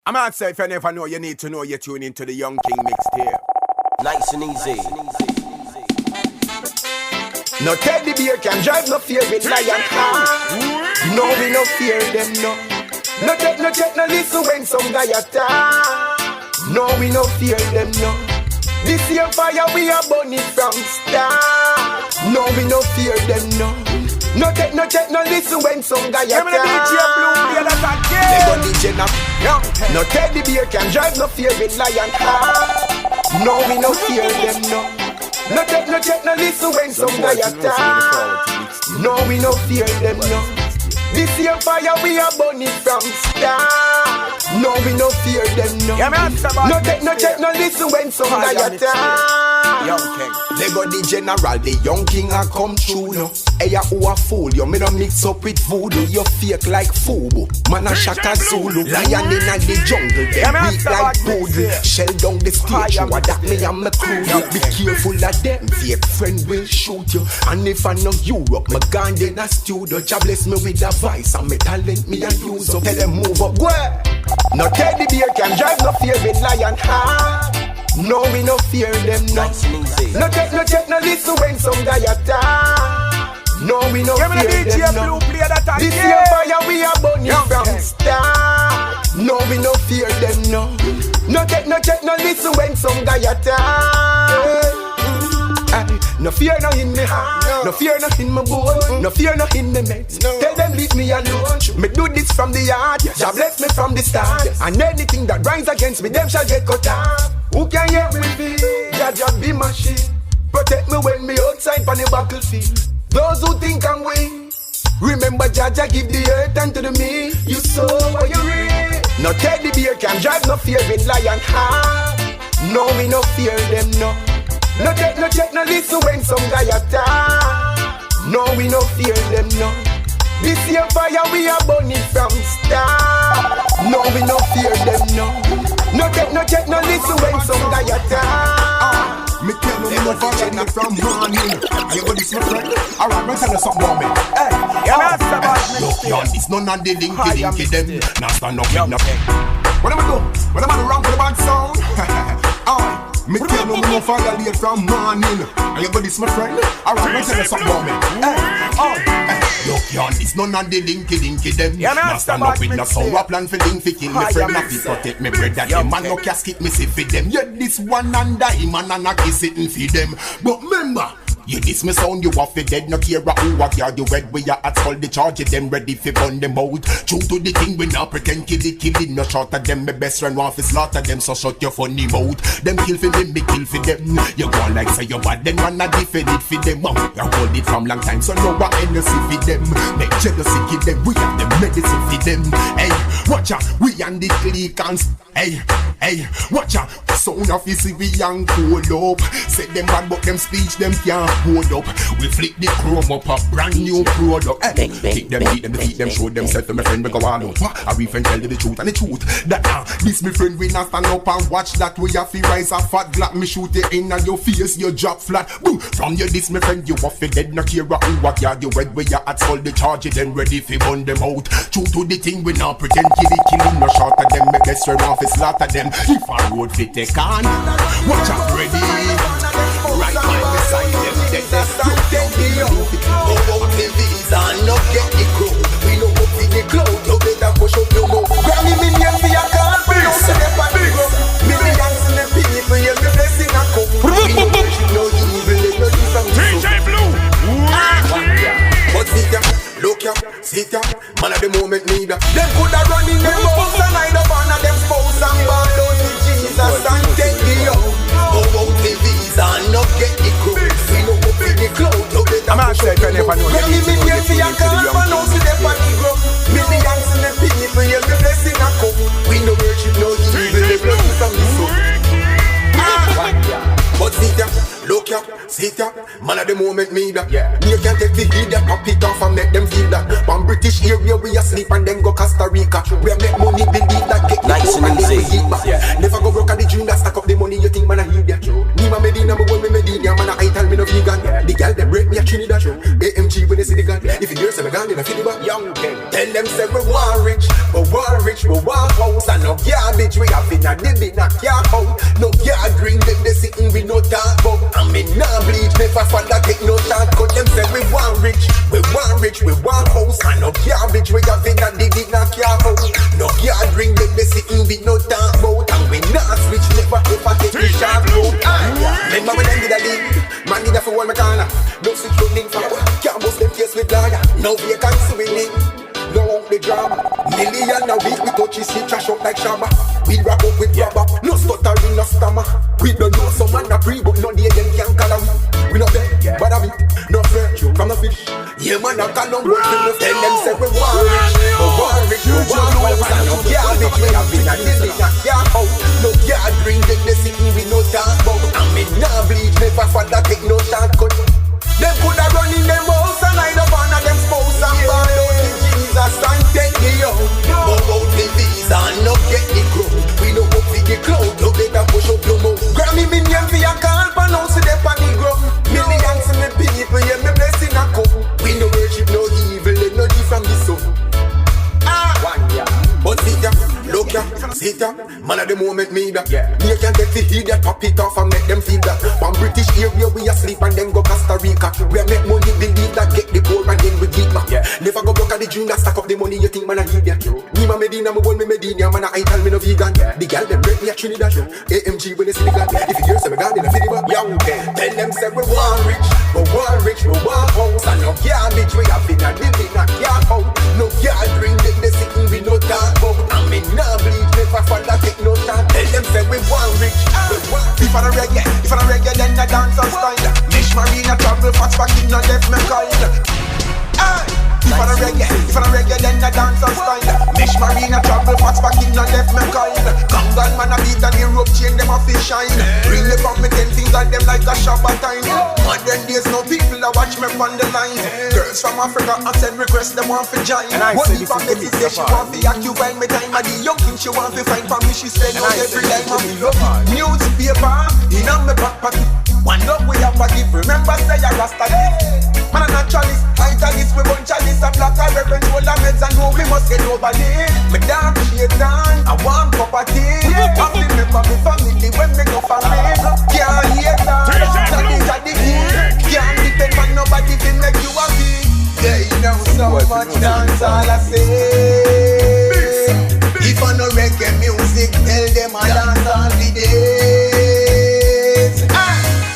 I'm out say if you never know, you need to know you're tuning into the Young King Mixtape. Nice and easy. No teddy bear can drive no fear with lion heart. No, we no fear them, no. No check, no listen when some guy attack. No, we no fear them, no. This year fire we are burning from start. No, we no fear them, no. No check, no listen when some guy attack. They go DJ now. No teddy bear can drive no fear with lion heart. No, we no fear them, no. No check, no listen when some guy attack. No, we no fear them, no. This year fire we are burning from start. No, we no fear them, no. No check, no listen when some guy attack. Young King. They go the general, the young king a come true, no. Hey, ya who a fool, you me no mix up with voodoo. You fake like Fubu, man a Shaka Zulu. Lion in the jungle, them weak like poodle. Shell down the stage, you a that me and my crew. Be careful of them, fake friend will shoot you. And if I know Europe, my gun in a studio. Jah bless me with a voice and me talent me and use up. Tell them move up, go. No teddy bear can drive no fear with lion heart. No, we no fear them, no. No check, no listen when some guy attack. No, we no fear them, no. This year fire we are burning from start. No, we no fear them, no. No check, no listen when some guy attack. No fear no in me heart, no fear no in my bone, no fear no in me mates. Tell them leave me alone. Me do this from the heart, Jah bless me from the start. And anything that rise against me, them shall get cut off. Who can hear me? Jah be my shield. Protect me when me outside on the battlefield. Those who think I'm weak, remember Jah give the earth unto the me. You sow what you reap. No teddy bear can drive no fear with lion heart. No, we no fear them, no. No check, no listen when some guy attack. No, we no fear them, no. This year fire we are burning from start. No, we no fear them, no. No check, no listen when some guy attack. Me tell you no follow me from morning. And you go this my friend. Alright, me tell you something about me. Hey, look, y'all, it's none of the dinky them. Now stand up with no. What am I do? What am I do wrong for the bad sound? Alright. Me tell you me no violate from morning. And you go this my friend. Alright, me tell you something about me. Hey, look, y'all, it's none of the dinky them. Now stand up with no sour plan for link fi kill me friend. Now fi protect me bread that them man no casket me see fi them. Yeah, this one and die man and a kiss it fi them. But remember, you this me sound, you off the dead, no care who what you do red. We are at all the charge of them ready fi burn them out. True to the thing, we not pretend killing no short of them. My best friend want fi slaughter them, so shut your funny mouth. Them kill fi them, me kill fi them. You go like say you bad, then man a defend it fi them. You hold it from long time, so no one energy fi them. Make jealousy kill them, we have the medicine fi them. Hey, watch out, we and the clique and hey, watch out. Sound of you see we young cool up. Say them bad but them speech them can't hold up. We flick the chrome up a brand new product. Hey, kick them, beat them, defeat them, show themself to my friend we go on out. I even tell you the truth and the truth. That this me friend we not stand up and watch that. We have to rise a fat black. Me shoot it in and your face you drop flat. Boom, from you this me friend you off it dead. No care who what you do red where you at all the charge then ready fi burn them out. True to the thing we not pretend killing no short of them. Me best friend want fi slaughter them. If a road fit take on, watch out ready. Right by the side them dead. You get the out. Go out the visa and not get the crew. We know up in the cloud. No better push up your mouth. Grammy million for your car. We don't see them on the road. Millions in the people. Yeah, me blessing a come. We know that you know you will let no different. DJ Blue. But sit ya, look ya, sit ya. Man at the moment need ya. Them coulda run in them house and hide up on them spouse and ball out with Jesus and take the out. Go out the visa and not get the crew. We know up in the cloud, no better push up your mouth. Grammy million for your car, man out see them on the ground. Millions in the people, yeah, me blessing a come. We no worship no evil, the blood from the soul. But sit ya, look ya, sit ya. Man at the moment me that. You can take the heat that, pop it off and make them feel that. From British area we asleep and then go Costa Rica. We make money believe that get nice and easy. Never go broke at the dream that stack up the money you think man a hear that. Nima Medina, me want me Medina, man a I tell me no vegan. The girl they break me a Trinidad. AMG when they see the gun. If you hear some gun, then I feel it back. Young king. Tell them say we want rich, we want house and no garbage. a the bin a car out. No yard ring them they sitting we no talk about. I mean nah bleach, never father take no talk. Cause them say we want rich, we want house. And no garbage we have in a the bin a car out. No yard ring them they sitting we no talk about. And we not switch, never ever take the sharp road. Remember when them did a lead, man need a for one corner. No switch running for can't bust them face with lawyer. No vacancy winning. No out the drama. Million a week we touch his shit, trash up like Shabba. We wrap up with rubber, no stuttering, no stammer. We don't know some man a pre, but no day them can call us. We no beg, but a bit, no fair, from the fish. Yeah man a call on board, tell them say we want rich, we want rich, we want house. And no garbage we have been a living a car house. No yard ring them they sitting we no talk about. And me nah bleed, never father take no shortcut. Them coulda run in them house and hide up under them spouse and ball out the Jesus and take the young. But out the visa and not get the crown. We no go for the cloud, no better push up your mouth. Grammy minion for your call, pronounce it up on the ground. Millions of me people, yeah me blessing a come. We no worship no evil, they no give from the sun. One year, but sit ya, look ya, sit ya. Man at the moment me that me can get the heat that pop it off and make them feel that. From British area we asleep and then go Costa Rica. We make money believe that get the gold and then we give back. Never go broke at the dream that stack up the money you think man a give ya. Me ma Medina, me born me Medina, man a ital me no vegan. The girl them break me a Trinidad. AMG when they see the gun. If you hear say me gone in a video, yeah okay. Tell them say we want rich, we want rich, we want house. And no garbage we have been a living a car house. No yard ring them they sitting we no talk about. I mean nah bleed, never father take no talk. Tell them say we want rich, we want. If I don't reggae, then I dance on style. Mish Marina travel fast back in no left me kind. If I don't reggae, then I dance on style. Mish Marina travel fast back in no left me kind. Kangal man a beat and the rope chain them a fish shine. Bring me from me 10 things and them like a Shabbat time. Modern days no people a watch me on the line. Girls from Africa I send requests them want to join. What if I make it say she want to occupy me time? And the young thing she want to find for me she spend out every time. And me love newspaper in on me back pocket. One love we have a give. Remember say a Rasta live. Man a naturalist, italist, we bunch of this. A black a reverend, hold a meds and know we must get over it. Me dark Satan, I want property. I remember me family when me go for me. Can't hate that, that is a the key. Can't depend on nobody to make you happy. They know so much dance all I say. If I no reggae music, tell them I dance all the days.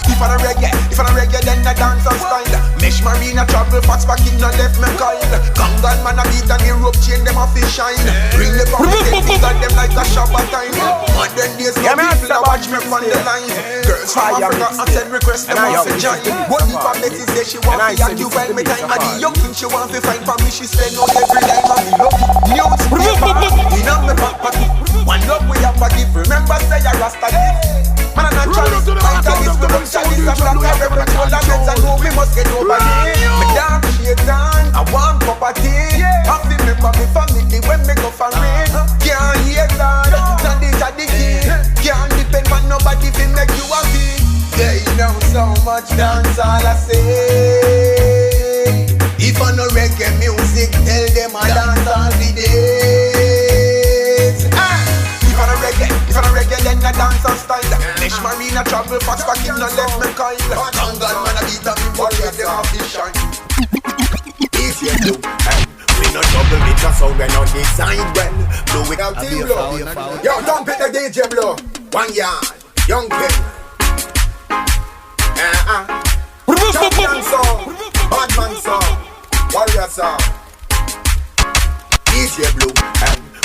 If I no reggae, then I dance on style. Mesh Marina travel fast back in no left me coil. Kangal man a beat and the rope chain them a fish shine. Bring the power things and them like a Shabbat time. Modern days no people a watch me on the line. Girls from Africa I send requests them want to join. What if I Betty say she want to occupy me time? And the young thing she want to find for me she spend out every time. And me love newspaper in on me back pocket. One love we have a give. Remember say a Rasta live. Man a naturalist, italist, we don't chalice. A black a reverend, hold a meds and know we must get over it. Me dark Satan, I want property. I remember me family when me go for it. Can't hate that, that is a the key. Can't depend on nobody to make you happy. They know so much dance all I say. If I no reggae music, tell them I dance all the days. If I no reggae, then I dance on style. Mesh Marina travel fast back in no left me coil. Kangal man a beat up me watch them a fish shine. If you do, we no trouble with your sound, we no design well. Blow it out team blow. Yo, don't put the DJ blow. 1 yard, young king. Champion song, bad man song, warrior song. DJ Blue,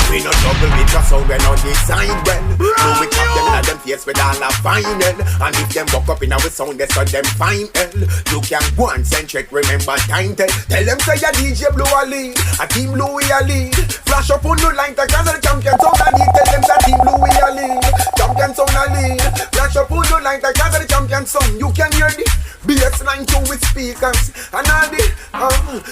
we no trouble with your sound, we no design well. No, we cap them in them face with all a final. And if them walk up in our sound, they saw them fine hell. You can go and send check, remember time tell. Tell them say your DJ Blue a lead, a team Blue we a lead. Flash up on the line, cause the champion sound a lead. Tell them that team Blue we a lead, champion sound a lead. Flash up on the line, cause the champion sound. You can hear the BS line too with speakers. And all the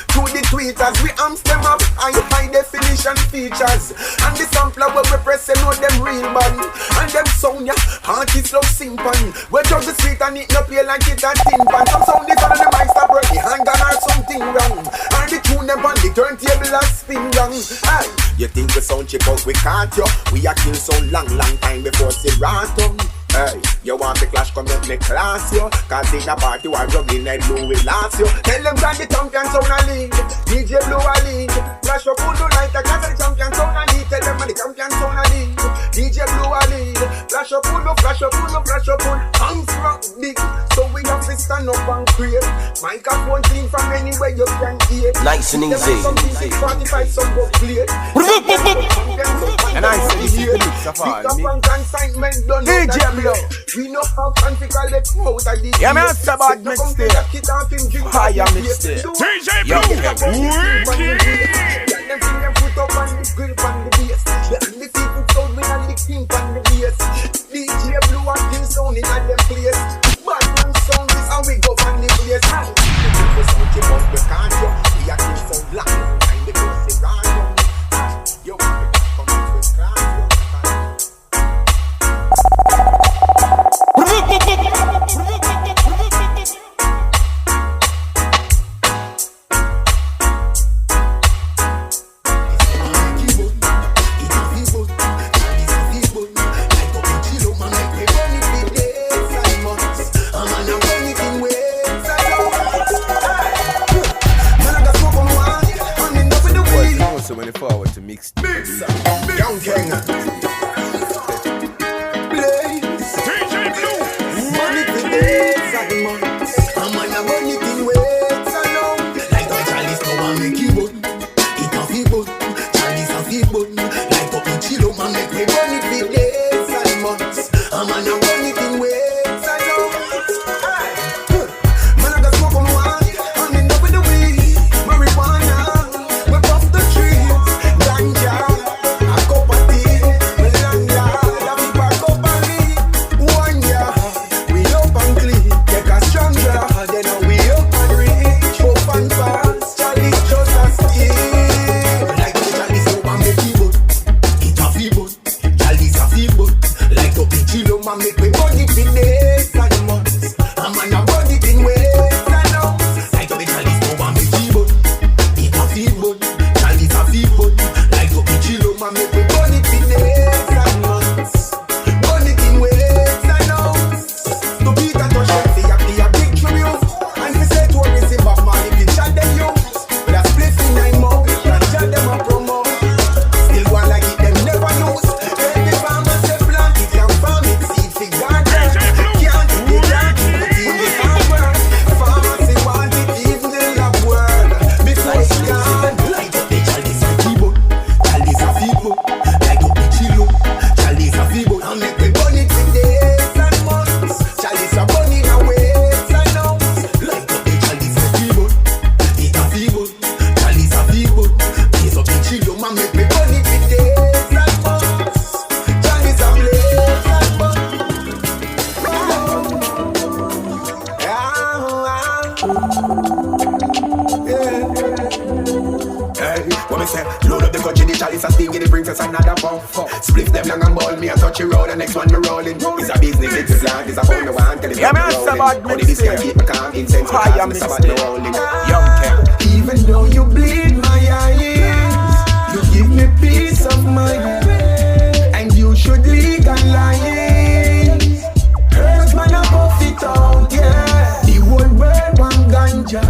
to the sweet as we amps them up high definition features. And the sampler where we press them know them real band. And them sound ya, artists love sing pan. We judge the sweet and it no play like it a tin pan. Some sound it on the mic stop break the handgun or something wrong. And the tune them on the turntable and spin wrong. Aye, you think we sound cheap out we can't yo. We a kill so long time before Serato. Hey, you want the clash, come up me class yo. Cause in a party while juggling and blue will last yo. Tell them that the champion sound a lead, DJ Blue a lead. Flash up who do like a cause the champion sound a lead. Tell them that the champion sound a lead, DJ Blue a lead. Flash up who do, flash up who do, flash up who. Hands rock big, so we have to stand up and create. Microphone clean from anywhere you can hear. Nice and easy. Something 45 some go play. And I say this is the mix of all DJ Blue. We know how fancy call it out of the yeah, man, it's about Mixtape. Fire Mixtape. DJ Blue. Them put up on the grill on the bass. The people told me and the king on the bass. DJ Blue and King sound in them place. Bad man sound is how we go on the place. We sound cheap out we can't yo. We are King sound black and the boss is random. Yo, come on with class. So when you forward to Mixtape, Young King. DJ Blue. Money for days at the month. I'm on a money thing waits alone. Like a Charlie's no one make you bun. It a feel bun. Charlie's a feel bun. Like up in Chilo man make me money for days and months. I'm on a money thing waits alone. Man I got smoke on one. I'm in love with the weed. Marijuana. We puff the trees. Ganja. A cup of tea. Melania. Da we back up and leave. One year. We up and clean. Take a stronger. Then we up and reach. Up and fast. Charlie just a steal. Like the Charlie so man make it good. It a feel good. Charlie's a feel good. Like up in Chilo man make me money for days and months. I'm on a money thing ways and now. Like the Charlie's no man make it good. It a feel good. Charlie's a feel good. Like up in Chilo man make me money for days and months. Money thing ways and now. To beat and touch them see a big tribute. And we say to a receive of money if you chat them you. With a split in 9 months and chat them a promo. Still one like it them never knows. Tell the farmers they plant it and farm it. See if it garden. Can't do the dark but in the farmer. Farmers they want it even the lab world. Before it's gone. Like up the Charlie's a keyboard. Charlie's a feeble. Like up the Chilo. Charlie's a feeble. And make me burn it for days and months. Charlie's a bunny now waits and nuts. Like up the Charlie's a keyboard. It a feeble. Charlie's a feeble. Piece up the Chilo. Man make me burn it for days and months. Charlie's a blaze and buns. Hey, what me say? Load up the country, the Charlie's a sting, it brings us another puff. Split them long and ball, me a touch the road, the next one me rolling. It's a business, it's a plan, it's a phone, no one tell it yeah, man, it's about only this can keep me calm, incense, Fire it's about me rolling. Young King. Even though you bleed my eyes, you give me peace of mind, and you should legalize. Herbs man a buff it out, yeah. The whole world want ganja,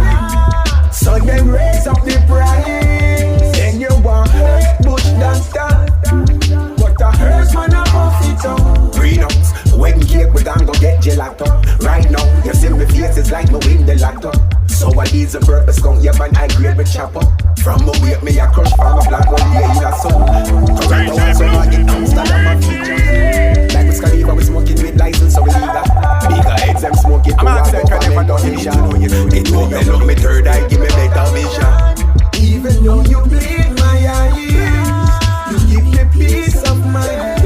so they raise up the price. Then you want herb bush doctor, but the herbs man a buff it out. Prenups, wedding cake we gon' go get gelato. Right now, you see me face is like me win the lotto. So I use a purpose, come here and I grade with chopper. From my weight, me a crush from a black one day in a sun. Cause I know I'm so hard, it don't stand on my feature. Like we Scaliva, we smoking with license, so we leave that. Bigger heads, them smoking to walk up and never done vision. It won't me look me third eye, give me better vision. Even though you bleed my eyes, you give me peace of mind,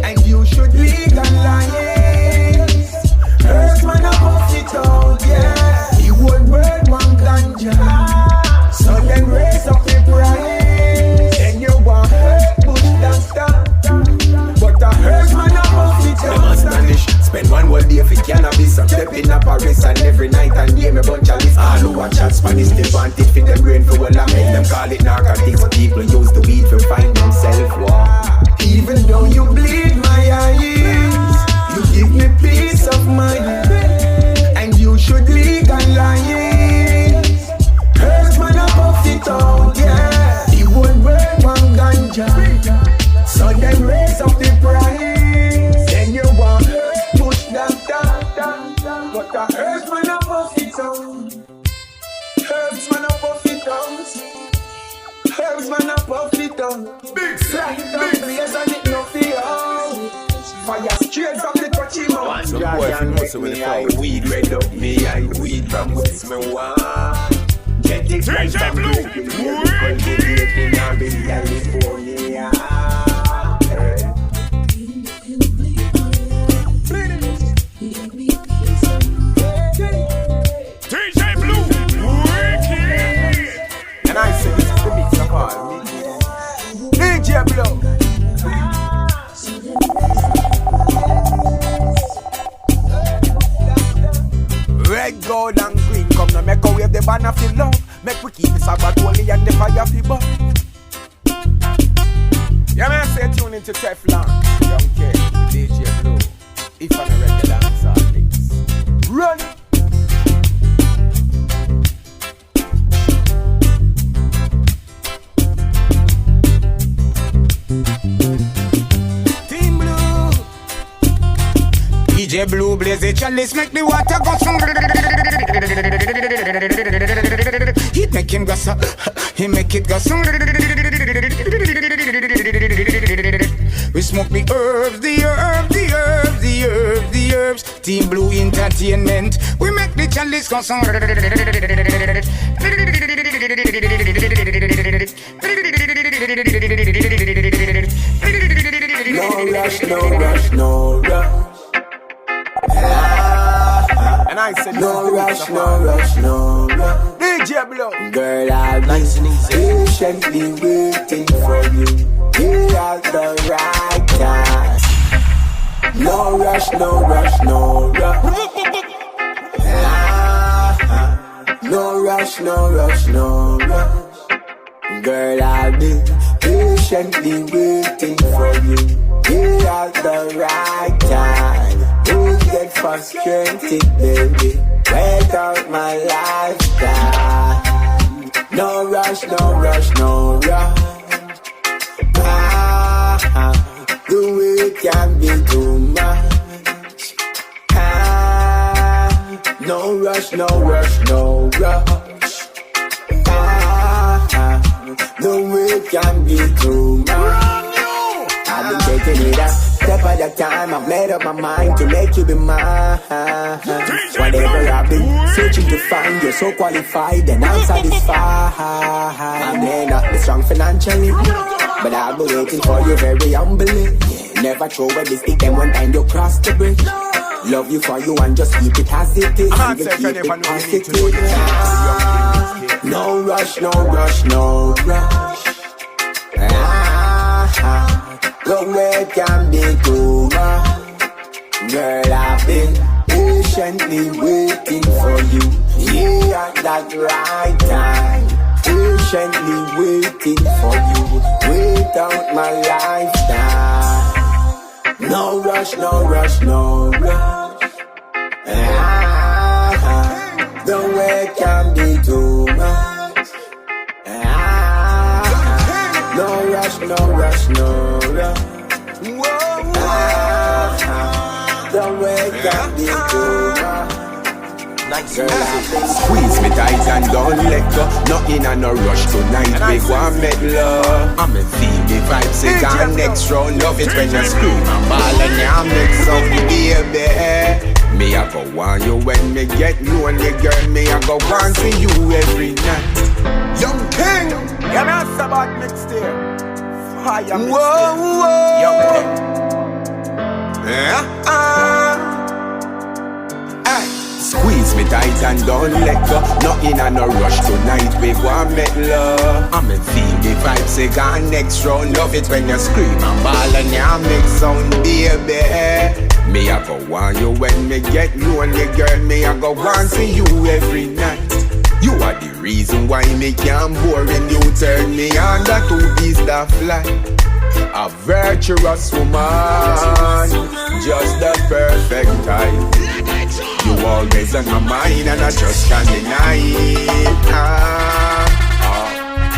and you should legalize. Herbs man a buff it out, yeah. The whole world want ganja, so them this. I'm stepping up Paris and every night and name a bunch of list. All who watch out Spanish, they want it for them brain for well. I make them call it narcotics. People use the weed to find themselves. Even though you bleed my eyes, you give me peace of mind, and you should legalize. Herbs man a puff it out, yeah. The whole world want ganja, so them raise up the price. Then you want push them down. But the herbs man a puff it out. Herbs man a puff it out. Herbs man a puff it out. Big slide and blaze and it no fear. Fire straight from the touchy mouth. Some boy if you know so when the flower weed red up me, I weed from what's me want. Get it right from Blue. in California. DJ Blue. Wicked. And I say this is the mix of all me. DJ Blue. Red, gold and green, come now make a wave the banner feel love. Make we keep the Sabbath holy and the fire feel burn. Yeah man, stay tuned into Teflon, Young King, DJ Blue. If I'm a regular dancer, please run. Team Blue. DJ Blue blaze the chalice, make the water go from. He make him go so, he make it go so. We smoke the herbs, the herbs, the herbs, the herbs, the herbs. Team Blue Entertainment, we make the chalice go so. No rush, no rush, no rush. And I said No rush, no rush, no rush. DJ Blue. Girl, I'll be Nice and easy. patiently waiting for you. Here at the right time. No rush, no rush, no rush. No rush, no rush, no rush. Girl, I'll be patiently waiting for you. Here at the right time. Don't get frustrated, baby. Wait out my lifetime. No rush, no rush, no rush. The way can be too much. No rush, no rush, no rush. The way can be too much. I've been taking it up, step at a time. I've made up my mind to make you be mine. Whatever I've been searching to find, you're so qualified and I'm satisfied. I may not be strong financially, but I'll be waiting for you very humbly. Never throw away the stick and one time you cross the bridge. Love you for you and just keep it as it is. I'm Even not keep saying it as it you is. need No rush, no rush, no rush. The way can be too much. Girl, I've been patiently waiting for you. Here at that right time. Patiently waiting for you. Wait out my lifetime. No rush, no rush, no rush. The way can be too much. No rush, no rush, no rush. The way can be too much. Nice Girl, and I've easy. been Squeeze me tight and don't let go. Nothing and no rush tonight. We go and make love. I'm a feel the vibes. Say gone next round. Love it when you scream and ball and you make some baby. Me I go want you when me get lonely, girl. Me I go want see you every night. Young King. Yeah, me ask about Mixtape. Fire Mixtape. Young King. Hey. Squeeze me tight and don't let go. Nothing and no rush tonight. We go and make love. I'm a feel the vibes. Say gone next round. Love it when you scream and ball and you make sound, baby. Me I go want you when me get lonely, girl. Me I go want see you every night. You are the reason why me can't boring. You turn me on that to be the fly. A virtuous woman, just the perfect type. You always on my mind and I just can't deny it.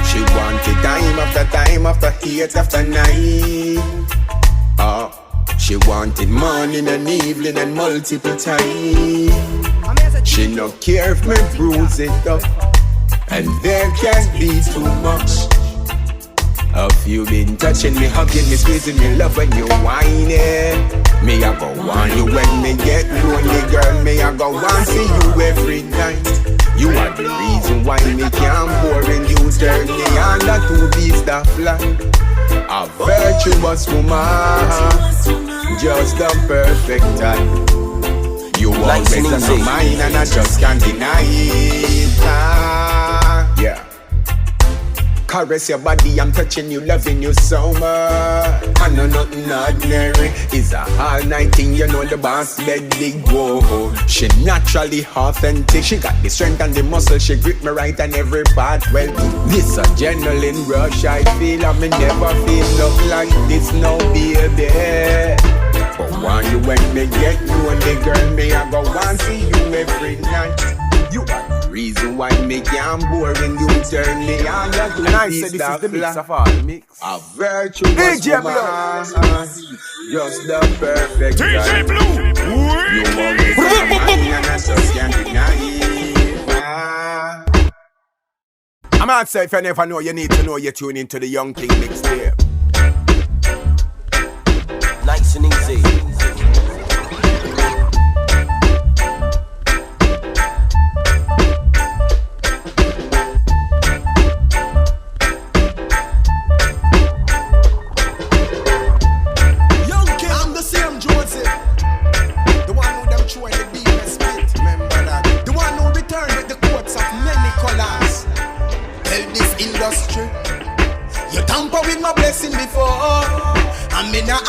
She wanted time after time after 8 after 9. She wanted morning and evening and multiple times. She no care if me bruise it up, and there can't be too much. Of you been touching me, hugging me, squeezing me, love when you whining. Me I go want you when me get lonely, girl. Me I go want see you every night. You are the reason why me can't boring. You turn me on that to be the fly. A virtuous woman, just the perfect type. You always on my mind and I just can't deny it. Yeah. Caress your body, I'm touching you, loving you so much. I know nothing ordinary. It's a all night thing, you know the boss bed big. Whoa, she naturally authentic. She got the strength and the muscle. She grip me right on every part. Well, this adrenaline rush I feel. I me never feel love like this, no baby. But want you when me get you and the girl, me I go want see you every night. You are the reason why me can't boring. You turn me on, you do and I said this is the mix of all the mix. A virtuous woman, just the perfect DJ guy. Blue, You always on my mind and I just can't deny it. I'm out say if you never know, you need to know you're tuning into the Young King Mixtape. Nice and easy.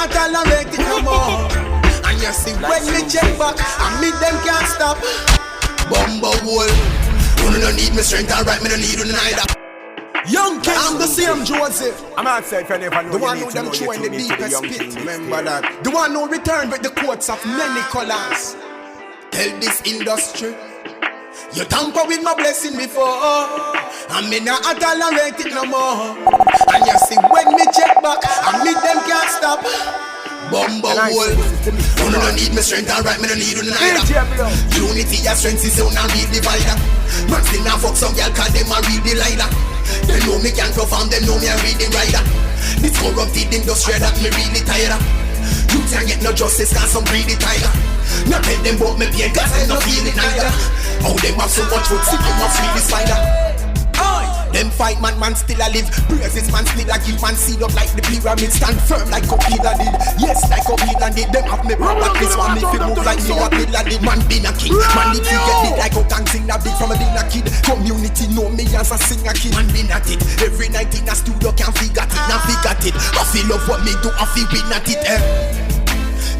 Tolerate it no more. And you see when me check back, and me them can't stop. Bumbo hole, you don't need me strength, alright, me don't need you neither. Young King, I'm the same Joseph. I'm outside if you never know. The one who them throw in the deepest pit. Remember that. The one who return with the coats of many colors. Tell this industry, you tamper with my blessing before, and me not tolerate it no more. And you see when me check back, and me them can't stop. Bumbo hole, you don't need me strength, alright, me don't need you neither. Unity and strength is so now real divider. Man still now fuck some girl cause them a real delighter. They know me can perform, they know me a real the rider. This corrupted industry that me really tired of. You can't get no justice cause some greedy tiger. Not tell them about me pain cause I no feel it neither. How them have so much food, see them a free the spider. Them fight man still a live. Praises man still a give man seed up like the pyramid. Stand firm like Kopila did. Yes, like Kopila did. Them have me proper this one. If you move like me, what Kopila did. Man been a king. Man if you get it like a gang sing a big from a dinner kid. Community know me as a singer kid. Man been at it. Every night in a studio can't figure it. Now figure it. I feel love what me do. I feel win at it.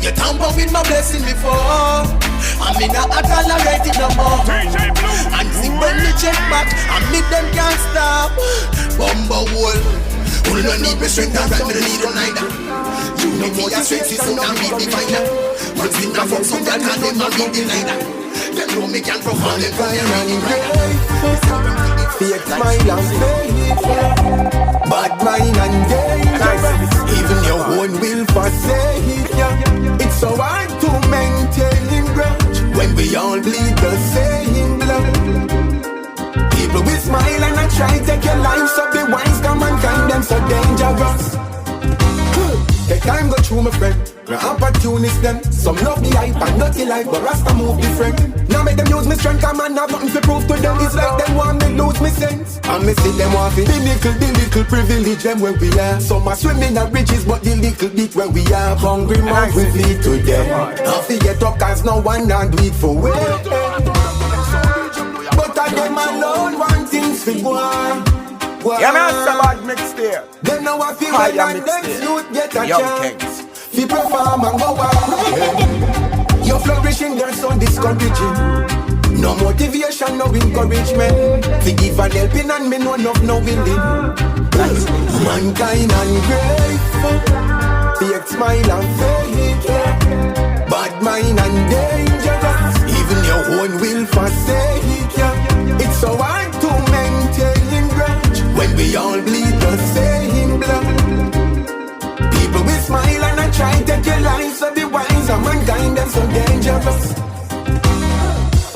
You tamper with my blessing before, I mean I tolerate it no more. And see when me check back, and me them can't stop. Bumbo hole, you don't need me strength, alright, me don't need you neither. You know me a strength is so now real diviner. Man still not fuck some girl cause them a real delighter. Them know me can perform them fire running great. Fake smile and fake, bad mind and dangerous. Even your own will forsake ya. It's so hard to maintain grudge when we all bleed the same blood. People will smile and I try take your life, so be wise, come and kind them so dangerous. Take time go through my friend. The opportunists them. Some love the hype and dirty life, but Rasta move different. Now make them use me strength, come and have nothing to prove to them. It's like them want me lose me sense, and me see them want it. The little privilege them where we are. Some are swimming at riches, but the little bit where we are. Hungry mouth we feed to them. Now forget up cause no one not do it for we. But I them alone want things to go on. Yeah, man, it's about Mixtape. Them know I feel like next youth get a chance. fi perform and go out. You're flourishing, they're so discouraging. No motivation, no encouragement. Fi give and helping and me know enough no willing. Mankind ungrateful, fake smile and fake yeah. Bad mind and dangerous, even your own will forsake yeah. It's so hard to maintain grudge when we all bleed the same blood. People will smile and I try to take your life, so the wise of mankind them so dangerous.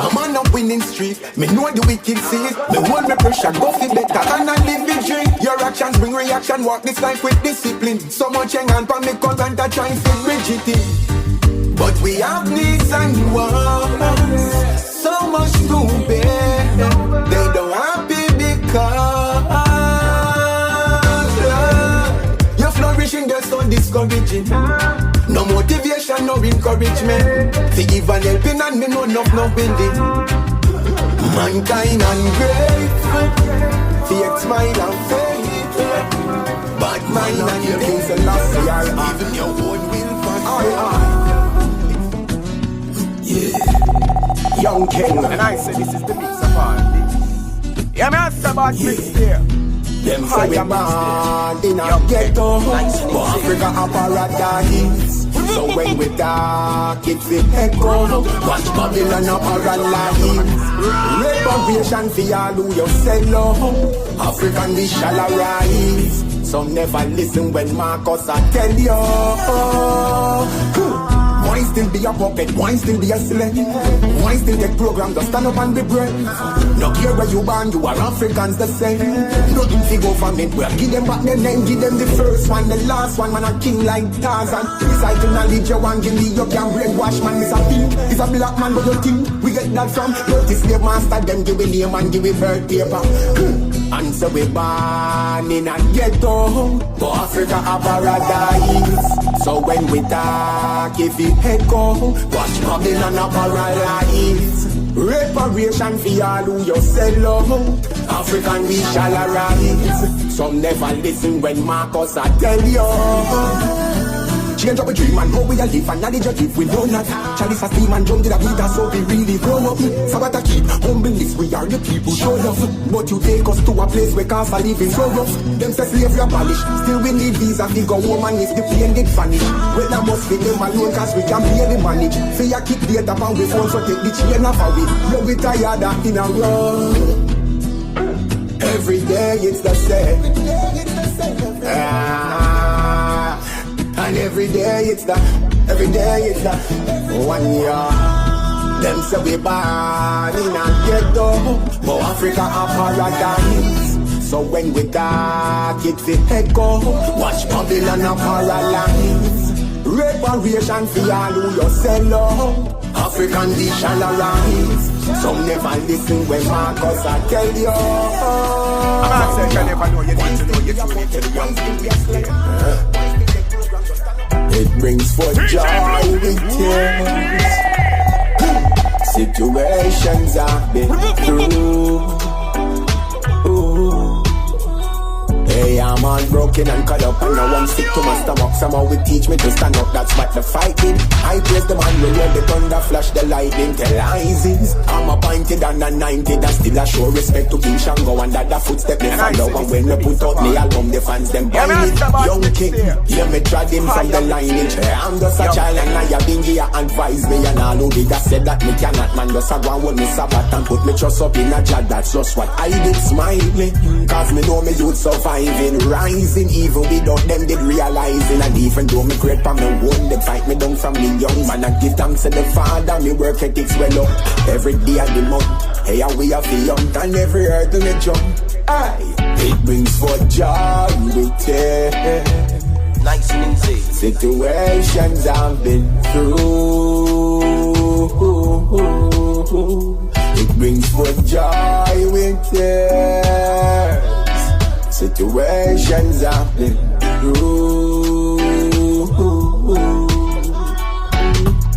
I'm on a winning streak. Me know the wicked see it. Me hold me pressure, go feel better and I live the dream. Your actions bring reaction, walk this life with discipline. So much hang on for me current, I try and fit rigidity. But we have needs and wants, so much to bear. They don't happy because you're flourishing, they're so discouraging. No motivation, no encouragement. To give and helping and me know enough, no willing. Mankind ungrateful, fake smile and fake bad mind and your kings and last year. Even your own will pass. Yeah. Young king. And I say this is the mix of all this. Yeah, me ask about Mixtape. Them say we born in a ghetto, but Africa a paradise. So when we talk, it's the echo. Watch Babylon a paradise. Reparation for all who you sell out. African we shall arise. Some never listen when Marcus I tell you. Why still be a puppet? Why still be a slave? Why still get programmed to stand up and be brave? No care where you born, you are Africans the same. Nothing to go from it. Well, give them back their name, give them the first one, the last one, man a king like Tarzan. Recycle knowledge, you want give me, you can brainwash, man. It's a pink, it's a black man, but you think we get that from dirty slave master, them give me name and give me birth paper. And so we born in a ghetto, but Africa a paradise. So when we talk, if it echo, watch Babylon a paradise. Reparation for all who you sell out. African we shall arise. Some never listen when Marcus I tell you. Change up a dream and how we a live and knowledge a give we know not. Chalice a steam and drum to the beat so we really grow up. Sabbath keep humbleness, we are the people show love. But you take us to a place where cars are living so rough. Them say slavery abolished, still we need visa to go home and if the plane get vanished. Well I must fit them alone cause we can barely manage. Say a kick data and we phone so take the chain off away. Yo we tired of in a row. Every day it's the same. And every day it's the 1 year. Them say we born in a ghetto, but Africa a paradise. So when we talk, it's the echo. Watch Babylon a paradise. Reparation for all who you sell out. African we shall arise. Some never listen when Marcus I tell you. I'm not saying you never know, you need to know, you need to the young thing. It brings forth joy with tears. Situations I've been through. Hey, I'm all broken and cut up and no one sick to my stomach. Somehow we teach me to stand up, that's what the fight did. I praise the man, we hear the thunder, flash the lightning, tell ISIS I'm appointed and a 90, that's still a show respect to King Shango and that the footstep they follow. And when we put out the album, the fans them buy it. Young king, hear me trod him from the lineage. I'm just a child and I have been here advise me and all who did that said that me cannot man just a go and hold me Sabbath and put me trust up in a jar. That's just what I did, smiling, cause me know me youth survive. Rising, even without them did realizing. And even though me great for me own, they fight me down from me young man. I give thanks to the Father, me work ethics well up. Every day of the month, hey, and we have the young and every earth in the jump. Aye, it brings forth joy with tears. Nice and easy. Situations I've been through. It brings forth joy with tears. Situations I've been through.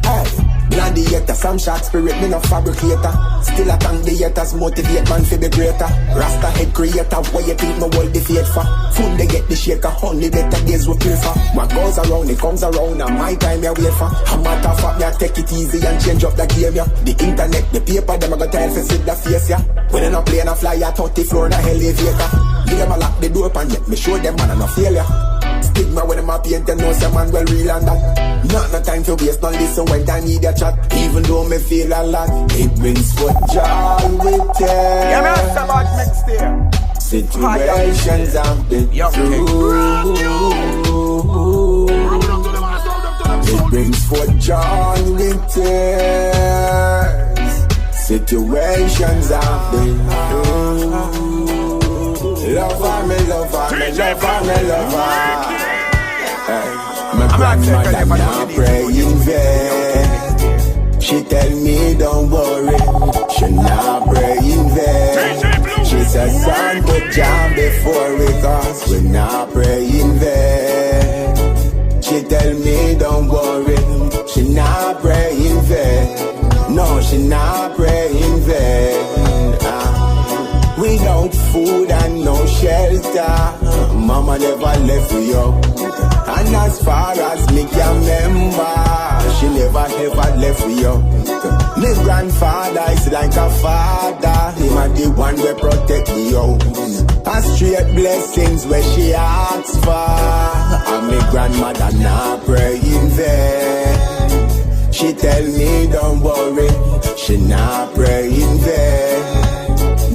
Hey, gladiators from shot spirit, me no fabricator. Still I thank the haters, motivate man for be greater. Rasta head creator, why you think me hold the faith for? Food they get the shaker, only better days we pray for. What goes around, it comes around, and my time you wait for. A matter of fact, me I take it easy and change up the game, yeah. The internet, the paper, them I go tell for sit the face, yeah. When I no play no fly, I 30 floor in a elevator. Give them a lock the door and let me show them man I no failure. Stigma when them a paint and know some man well real and that. Not no time to waste, no listen when I need a chat. Even though me feel a lot, it brings for joy with it. Yeah, me ask about Mixtape. Situations I've been through. It brings for joy with tears. Situations I've been through. Lover me, lover me, lover me, lover. My grandmother now pray in vain. She tell me don't worry. She now pray in vain. She says son put jam before we cause we now pray in vain. She tell me don't worry. She now pray in vain. No, she now pray in vain. Without food and no shelter, mama never left for you. And as far as me can remember, she never ever left for you. My grandfather is like a father, him and the one we protect you. A straight blessings where she asks for, and my grandmother now pray in vain. She tell me don't worry, she now pray in vain.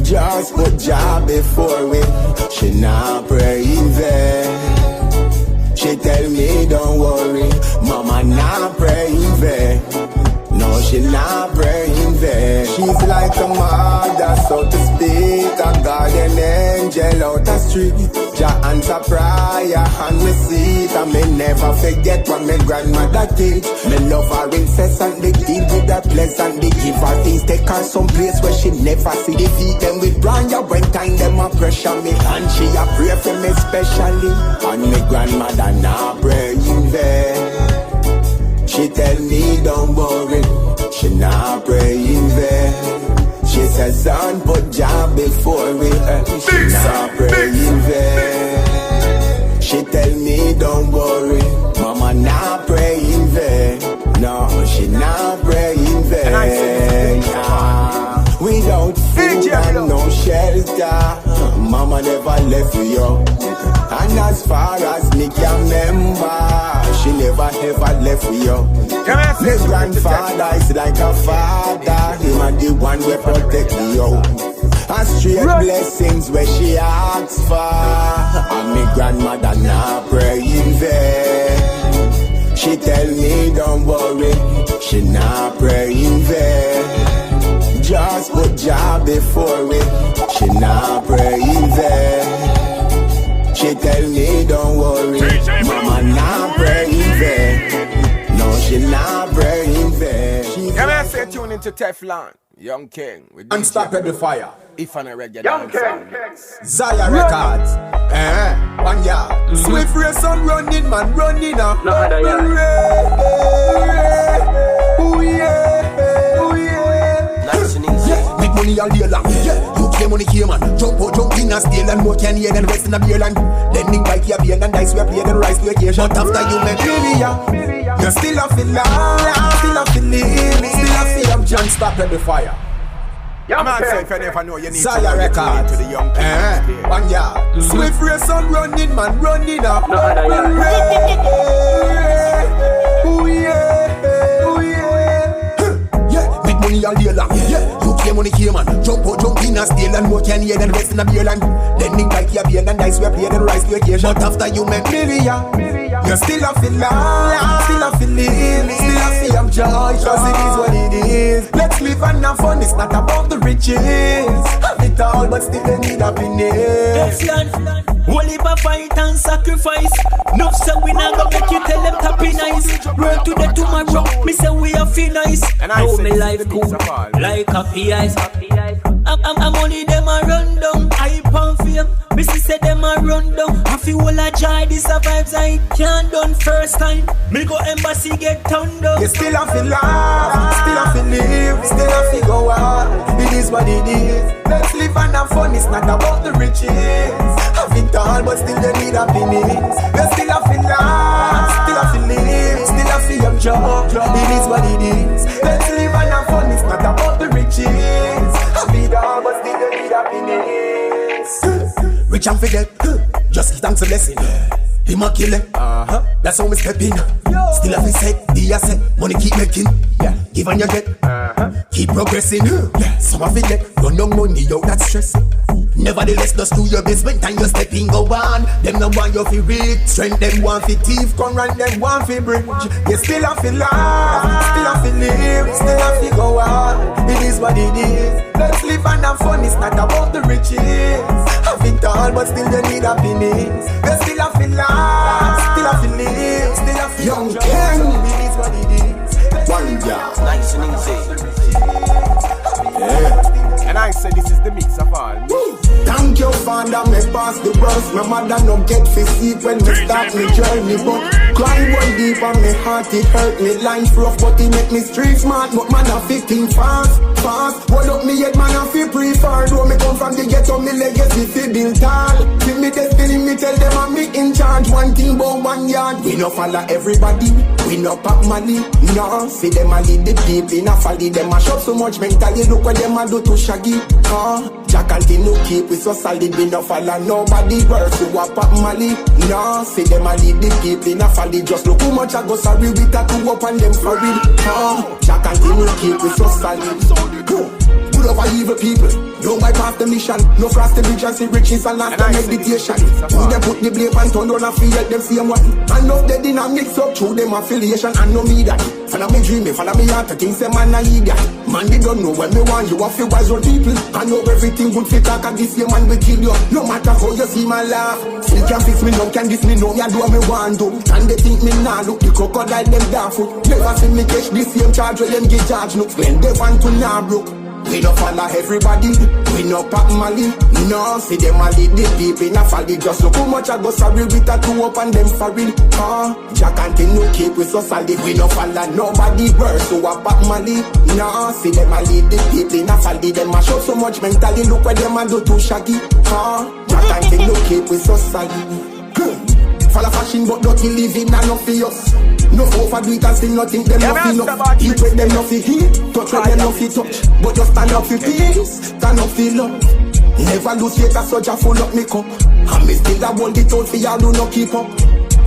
Just put job before we. She now pray in vain. She tell me don't worry, mama now pray in vain. No, she now pray in vain. She's like a mother, so to speak, a guardian angel out the street. Jah answer prayer and me see it, and me never forget what my grandmother teach. Me love her incessantly, deal with her pleasantly, give her things, take her someplace where she never see. Defeat them with brand, when time them a pressure me, and she a pray for me specially. And my grandmother now pray in vain. She tell me don't worry, she now pray in vain. She says son put job before we. She now pray in vain. She tell me don't worry, mama now pray in vain. No, she now pray in vain. Without food and no shelter, mama never left for you. And as far as me can remember, she never ever left for you. My grandfather is like a father, him and the one we protect you. A straight blessings where she asks for, and my grandmother now pray in vain. She tell me don't worry, she now pray in vain. Just put job before we. She now pray in vain. She tell me don't worry, mama now pray in vain. No, she now pray in vain. Can I say tune into Teflon, Young King with Unstoppable fire. If on a regular Young dance. Zaya Records. 1 yard. Swift race on running, man, running up. No other yard. Oh yeah, oh yeah. Nice and easy. Big money all day long. UK money here, man. Jump out, jump in and steal and more can hear than rest in the beer land. Lending by Caribbean and dice we play and rise to occasion. But after you make trivia, you still a feel love, still a feel living, still a feel I'm John Stop every fire. I'm not saying if you never know you need Zaya Records. to the Young King. 1 yard. Swift race on running, man, running up. No other yard. Oh yeah, oh yeah. Yeah, big money all day long. Yeah, UK money here, man. Jump out, jump in and steal and more can hear than rest in the beer land. Lending by Caribbean and dice we play and rise to occasion. But after you make million, you still a feel love, still a feel living, still a feel I'm joy, cause it is what it is. Let's live and have fun, it's not about the riches. Have it all, but still they need happiness. Teflon, whole heap of fight and sacrifice. Nuff say we not gonna make you tell them happy nice. Work today tomorrow, me say we are feel nice. And I know say me this life is the cool, piece of all. like happy eyes. I'm only them a run down, hype and fame. Me see say them a run down. I feel all a joy, this a vibes I can't done first time. Me go embassy get turned up. You still have to laugh, still have to live, still have to go out. It is what it is. Let's live and have fun, it's not about the riches. Have it all, but still you need happiness. You still have to laugh, still have to live, still have to have joy. It is what it is. Let's live and have fun, it's not about the riches. Have it all, but still you need happiness. Rich and forget, just give thanks a blessing. Him a kill it, that's how we step in. Still have to set, the asset, money keep making. Give and you get, keep progressing. Some of it get, run down money out that stress. Nevertheless, just do your best when time you stepping go on. Them no want you fi rich, strength them want fi thief, come run them want fi bridge. You still have to laugh, still have to live, still have to go on. It is what it is. Let's live and have fun, it's not about the riches. Have it all, but still you need happiness. You still have to laugh, still have to live, still have to young king. It is what it is. One job. Nice and easy. And I say this is the mix of all. Thank you, Father, me pass the worst. My mother no get fi sleep when me start me journey. But cry one deep on me heart, it hurt me. Life rough, but it make me street smart. But man, I fit think fast. Hold up me head, man, I feel prefer. Though me come from the ghetto, me legacy fi build tall. See me destiny, me tell them I'm me in charge. One thing about 1 yard. We no follow everybody, we no pop money. No, see them a lead the people, in a folly. Them a shop so much mentally, look what them a do to Shaggy. Jack and Tino keep we so solid, we no follow nobody. Worse who a pop money. No, see them a lead the people, in a folly. Just look how much I go sorry, we tattoo up on them for real. Jack and Tino keep we so solid. Good over evil people, don't bypass the mission. No cross the bridge and see riches and last the meditation. Who them put the blame and turn down and feel them same one. I know they didn't mix up through them affiliation. I know me that. Follow me dreaming, follow me heart, things say man I idiot. Man they don't know when me want you, I feel wise old people. I know everything good fit talk and this year man will kill you. No matter how you see my laugh. Still can't fix me, no can diss me, no ya do what me want to. And they think me nah look the crocodile them down foot. Never see me catch the same charge when them get charged. No when they want to nah broke. We no follow everybody, we no pop Mali. No, see them a lead the people in a folly. Just look how much I go sorry with a two up on them for real. Jack and Tino keep we so solid. We no follow nobody worse so a pop Mali. No, see them a lead the people in a folly. Them a show so much mentally, look what them a do to Shaggy. Jack and Tino keep we so solid. Follow fashion but not living and not for us. No overdo it and still nothing them nothing enough. Eat with them nothing heat, touch with them nothing touch. But just stand up for peace, stand up for love. Never lose faith as such a full up me cup. And me still a hold it out for y'all do not keep up.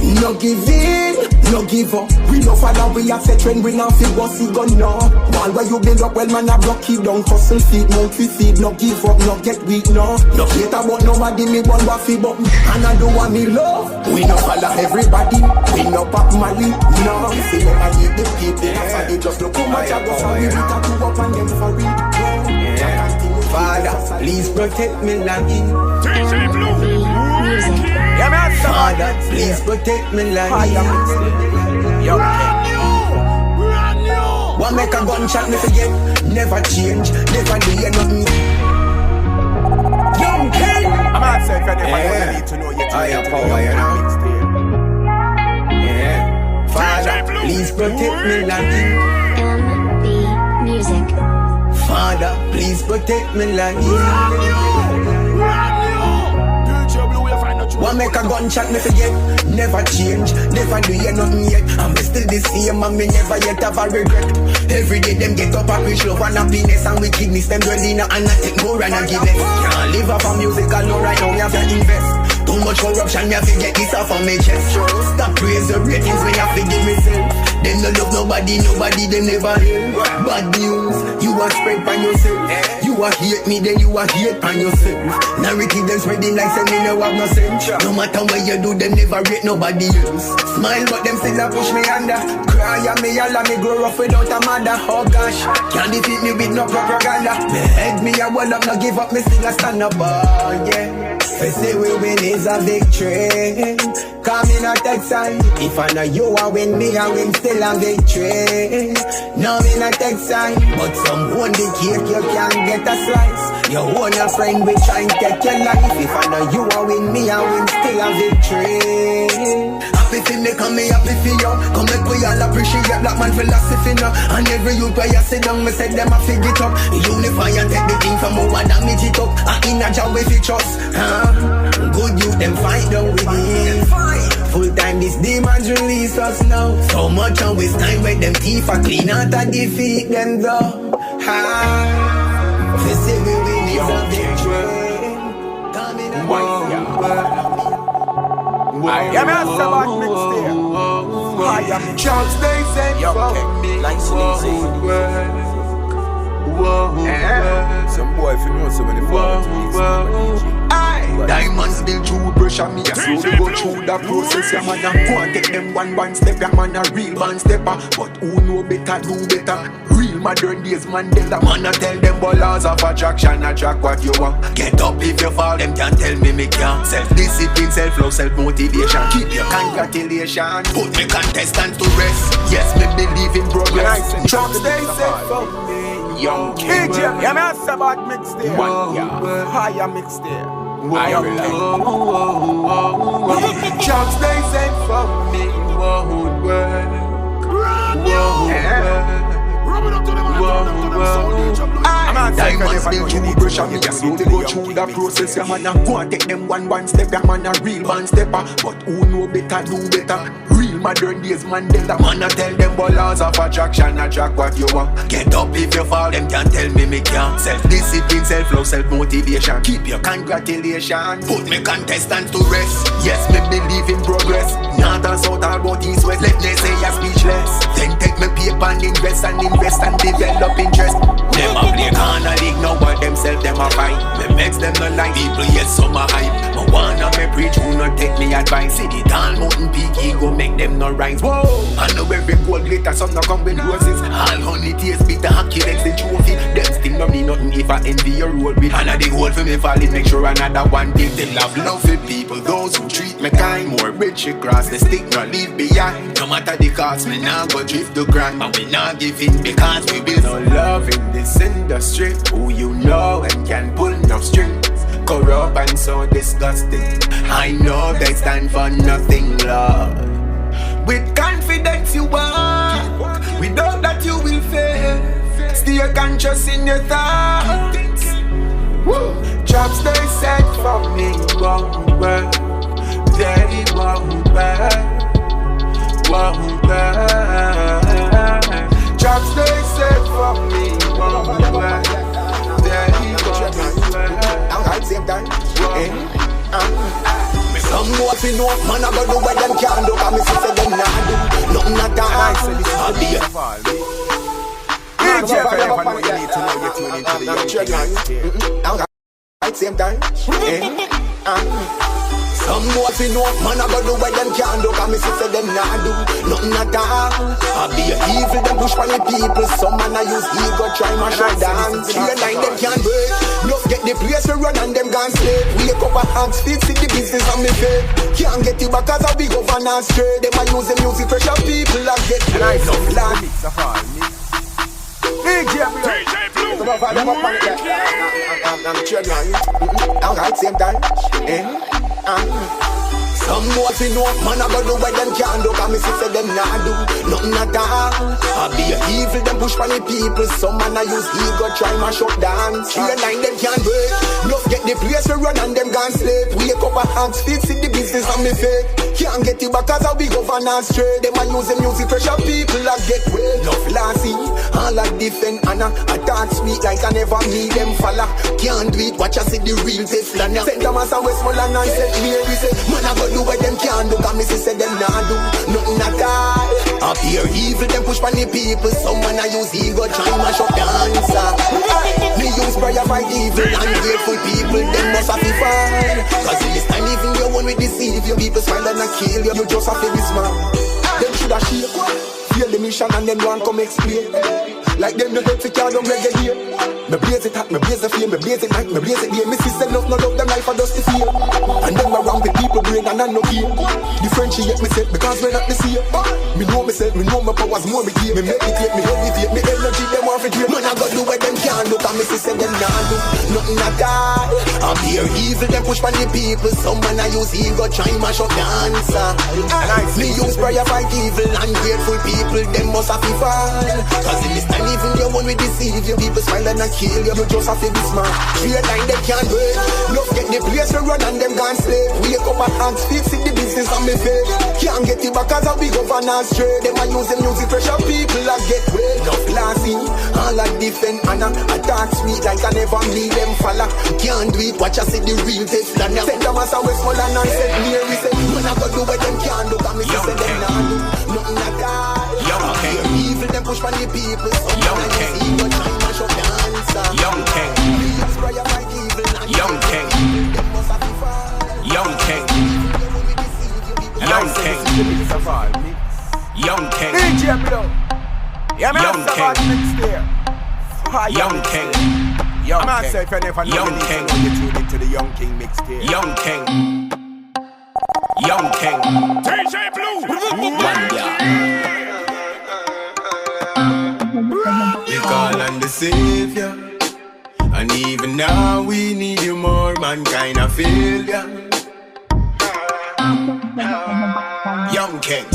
No give in, no give up. We no follow we a set trend, we not feel bossy gun no. While where you build up, well man a block you down. Hustle feed, mount we feed, no give up, no get weak no. No hate about nobody, me one waffy but and I don't want me love. We no follow everybody, we no pop Mali. No, see them a lead the people, they just look how much I go for me. We tattoo up on them for real. Father, please protect me land. DJ Blue. Father, please protect me land. One make a gunshot me forget, never change, never do nothing. Young king. I'm outside for them, need to know you to power, you know. Father, please protect me land. MB Music. Father, please protect me land. One make a gunshot me forget, never change, never do nothing yet. I'm still the same and me never yet have a regret. Every day them get up and reach love and happiness and wickedness them dwell in and I take more and I give less. Can't live off of music alone right now, me have to invest. Too much corruption, me have to get this off of my chest. Stop praise the ratings, me have to give myself. Them no love nobody, them never hear. Bad news, you are spread by yourself. You are hate me, then you are hate by yourself. Narrative them spreading like say me no have no sense. No matter what you do, them never rate nobody else. Smile but them still a push me under. cry and me all me grow rough without a mother. Oh gosh, can't defeat me with no propaganda. Me head me a wall up, no give up, me still a stand up. Oh yeah, they say we win is a victory. Come in a text side. If I know you a win, me a win still a victory. No me not text side, but some own the cake you can't get a slice. You own a friend we try and take your life. If I know you a win, me a win still a victory. Happy for me, come me happy for you. Come make we all appreciate black man philosophy now. And every youth where you sit down, me say them a figure it up. Unify and take the thing from over damage it up. And in a job with you trust. Good youth them fight down with it. Full time this demons release us now. So much on waste time with them thief a clean out and defeat them though. They say we win is a victory. Come in a Yeah, me ask about Mixtape. I am Charles Day said for me. Nice and easy. Some boy if you know so many Diamonds build through pressure, me a slowly go through the process. Yeah man, go and take them one step. Yeah man, a real man stepper. But who know better, do better. Real modern days Mandela. Man, I tell them laws of attraction, attract what you want. Get up if you fall, them can't tell me can't. Self-discipline, self-love, self-motivation. Keep your congratulations. Put me contestants to rest. Yes, me believe in progress. Trump stay safe for me. Young kid, yeah, me ask about Mixtape. Higher Mixtape. I Trump stay safe for me. Won't work. Diamonds build through pressure, me just slowly go through the process. Yeah man, go and take them one step. Yeah man, a real man stepper. But who know better, do better. Real modern days Mandela. Man, I tell them laws of attraction, attract what you want. Get up if you fall, them can't tell me can't. Self-discipline, self-love, self-motivation. Keep your congratulations. Put me contestants to rest. Yes, me believe in progress. North and south, all about east, west. Let me say you're speechless. Then take me paper and invest and develop interest. Them a play corner league, now by themselves them a fight. Me makes them not like people, yes, some a hype. But wanna me preach, who not take me advice. See the tall mountain peak, ego make them not rise. Whoa, I know every gold glitter, some not come with roses. All honey taste bitter, hacky legs the trophy. Them still no mean nothing if I envy your road with. And the whole for me falling, make sure another one take them love for people. Those who treat me kind, more rich across the stick, not leave behind. No matter the cost, me now go drift the grind. But we not give in because we build no love in this industry. Who you know and can pull no strings. Corrupt and so disgusting. I know they stand for nothing, Lord. With confidence you walk, without that you will fail. Stay conscious in your thoughts. Jobs they set for me won't work. They won't work. Won't work. Jobs they set for me won't work. They won't work. Alright, same time. Some know if you know, man, I go do what them can do. Cause me say them nah do nothing at all. I'll be a DJ, if you ever know you need to know, you tune into the young Mixtape. Alright, same time. Some know if you know, man, I go do what them can do. Cause me say them nah do nothing at all. I'll be a evil, them push for the people. Some man I use ego, try my shot dance. Clear line, them can't break. Just get the place we run and them gone slave. Wake up a hands, feet, see the business on me fake. Can't get you back cause I be governor straight. Them a use the music, pressure people and get paid. Enough land. DJ Blue. I'm children. Alright, same time. Some more if you know, man, I go do what them can do. Cause me say them nah do nothing at all. I be a evil, them push for the people. Some man I use ego, try my shop dance. Clear line, them can't break. Just get the place we run and them gone slave. Wake up a hands, feet, see the business on me fake. Can't get you back cause I be governor straight. Them a use the music, pressure people a get way. Enough lassie, all I defend Anna. I talk sweet like I never meet them fella. Can't do it, watch I see the real Teflon. St. Thomas and Westmoreland and St. Mary say, man I go do what them can do. Cause me say them nah do nothing at all. Up here evil, them push for the people. Someone I use ego, try mash up the answer. Me use prayer fight evil. Ungrateful people, them must have to find. Cause in this time even your one will deceive you. People smile and kill you, you just have to be smart. Them shoulda shake. Fail the mission and then one come explain. Like them no head for car don't reggae here. Me blaze it hot, me blaze the flame, me blaze it night, me blaze it day. Me sister love no love them life for dusty fear. And then around with people brain and I no fear. Differentiate me set because we're not the same. Me know myself, me know my powers more me gear. Me meditate, me elevate, me energy them off it here. Man I gotta do what them can't do, cause me sister them not do nothing at all. I'm here evil, them push by the people. Some man I use ego, try mash up the answer. Me use prayer fight evil, ungrateful people, them must have to fall. Cause in this time even the one we deceive you, people smile and I kill you. You just have to be smart. Straight line they can't wait. Love get the place to run and them gone slave. Wake up at hands, fix it the business on me face. Can't get it back cause I be governor straight. Them I use the music pressure people I get way. No classy, all I defend and I attack sweet like I never meet them falla. Can't do it, watch I see the real Teflon. Send them as a West Holland and said near we say when I go do what them can't do, cause me say them not do nothing at all. Evil them push by the people. Young king, young king, young king, young king, young king, young king, young king, young king, into the young king mixtape. Young king, young king, DJ Blue. We call on the Savior, and even now we need you more. Mankind a failure. Young king,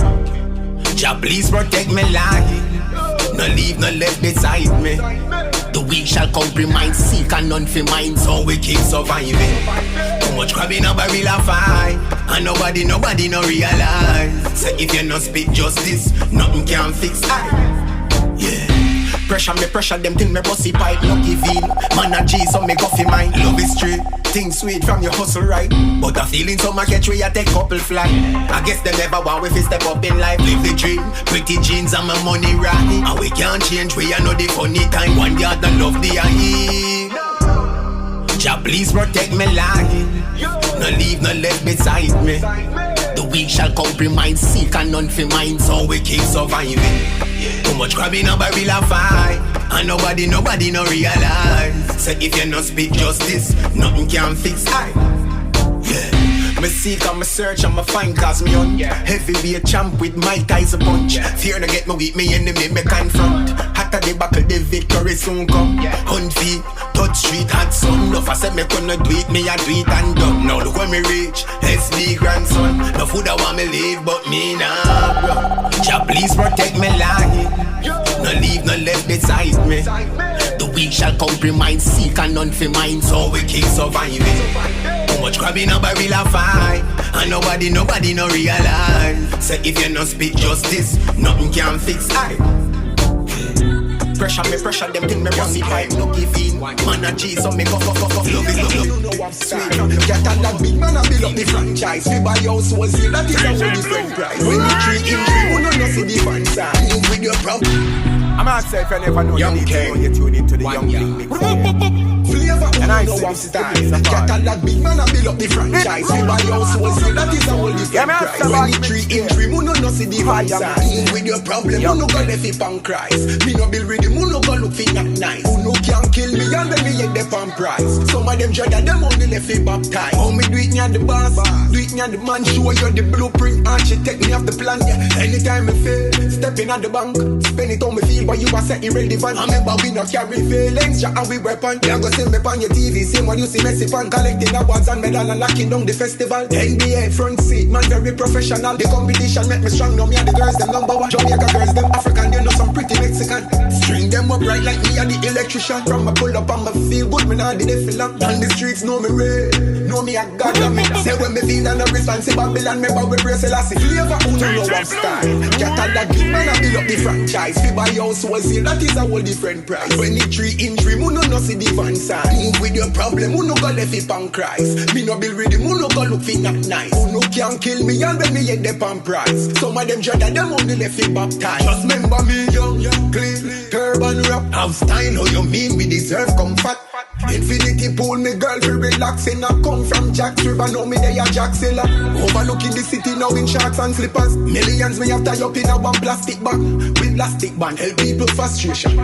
Jah please protect me life. No leave, no left beside me. The weak shall compromise, seek and none for mine, so we keep surviving. Too much crab in a barrel of fire, and nobody no realize. So if you no speak justice, nothing can fix I. Yeah. Pressure them till me bossy pipe. Lucky feel, man a G so me go fi mine. Love is straight, things sweet from your hustle right. But the feeling so much catch we a take couple fly. I guess they never want we fi step up in life. Live the dream, pretty jeans and my money right. And we can't change, we a know the funny time. One yard and love the eye. Jah please protect me life. No leave, no left beside me. The weak shall compromise, seek and none for mine, so we keep surviving. Too much crab in a barrel of fire, and nobody no realize. So if you no speak justice, nothing can fix I. Yeah. Me seek and me search and me find cause me on heavyweight champ with my ties a punch. Fear no get me weak, me enemy me confront. Hotter the buckle, the victory soon come. Hunt feet, touch street, had some. No I said me couldn't do it, me a do it and done. Now look when me reach, SD grandson. No food I want me leave, but me nah bro. Jah please protect me life. No leave, no left beside me. The weak shall compromise, seek and none for mine, so we keep surviving. Too much crab in a barrel of fire, and nobody no realize. So if you no speak justice, nothing can fix I. Pressure them till me bossy pipe. Lucky feel, man a G so me go love it. You know I'm sweet. Get on that big man and build up the franchise. We buy house was here, that is a whole different price. When you treat him, you know no see the fan side. You with your problem. I'm outside if I never know you need to know you tune into the young king mixtape. Flavor, and I know I'm style. Get on that big man and build up the franchise. We buy house was here, that is a whole different price. When you treat him, you know no see the fan side. You with your problem, you know go left it on Christ. Me no build rhythm, you know go look for not nice. Who no can kill me and then me get the pan price. Some of them judge them only left it baptized. How me do it near the boss, do it near the man. Show you the blueprint, architect me of the plan. Yeah. Anytime I fail, step in at the bank, spend it on me feel, but you are set irrelevant. I remember we not carry feelings, ja and we weapon. You go see me on your TV, same when you see Messi fan collecting awards and medal and locking down the festival. NBA front seat, man very professional. The competition make me strong. Now me and the girls them number one. Jamaica girls them African, you know some pretty Mexican. String them up right like me and the electrician. From my pull up and my feel good, me nah did it feel up. On the streets know me real, know me a god of me. Say when me feel and a responsible Babylon, me bow with brace elastic. Flavor who no know I'm style. Get on that big man and build up the franchise. We buy house was here, that is a whole different price. 23 injury, who no see the van side. Move with your problem, who no go left it on Christ. Me no build rhythm, who no go look for not nice. Who no can kill me and then me get the pan price. Some of them judge them only left it baptized. Just remember me young, clean, turban rap. Have style, how you mean we deserve comfort. Infinity the pool, me girl fi relaxing. I come from Jack's River, now me there a Jacksilla. Overlooking the city now in shorts and slippers. Millions me have tie up in a one plastic bag with plastic band, help people frustration.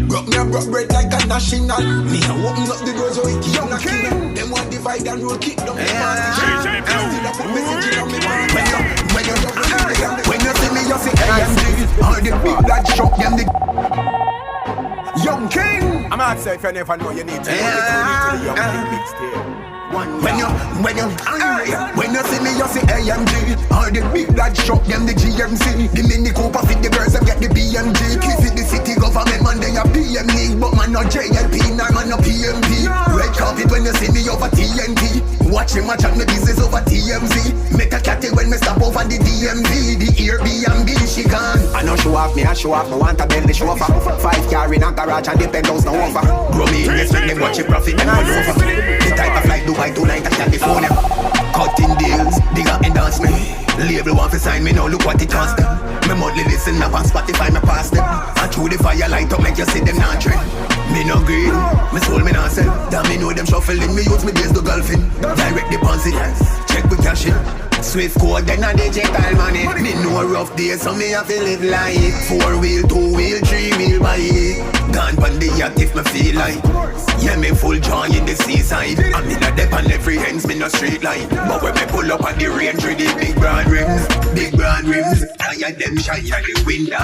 Broke me a broke bread like a national. Me a open up the doors so it keep knocking. Them want divide and roll kick down the partition. And still a put message in on me. When you see me, you see AMG. All the big blood shot them the Young King. I'm out say if you never know you need to know the Young King mixtape. When you see me, you see AMG. All the big blood shot them the GMC. The Mini Cooper fit the girls them get the BMG. Kiss it the city government man they a PME. But man no JLP, nah man no PMP. Red carpet when you see me over TNT. Watching my chat me business over TMZ. Make a catty when me stop over the DMV. The Airbnb she gone. I know show off me, I show off me want a belly chauffeur. 5 car in a garage and the penthouse no over. Grow me invest when them watch it profit and all over. The type of flight Dubai tonight at California. Cutting deals, bigger endorsement. Label want to sign me now, look what it cost them. Me monthly listen up on Spotify, me pass them. And through the fire light up, make you see them not trend. Me no greed, me soul me not sell. Damn me know them shuffling, me use me days to golfing. Direct deposit, check with cash in. Swift code, then a digital money. Me know rough days, so me have to live like 4 wheel, 2 wheel, 3 wheel bike. Gone pan the yacht if me feel like. Yeah, me full joy in the seaside. I'm in a dep on every ends, me no street light. But when me pull up on the range with the big broad rims. Tired them shine at the window.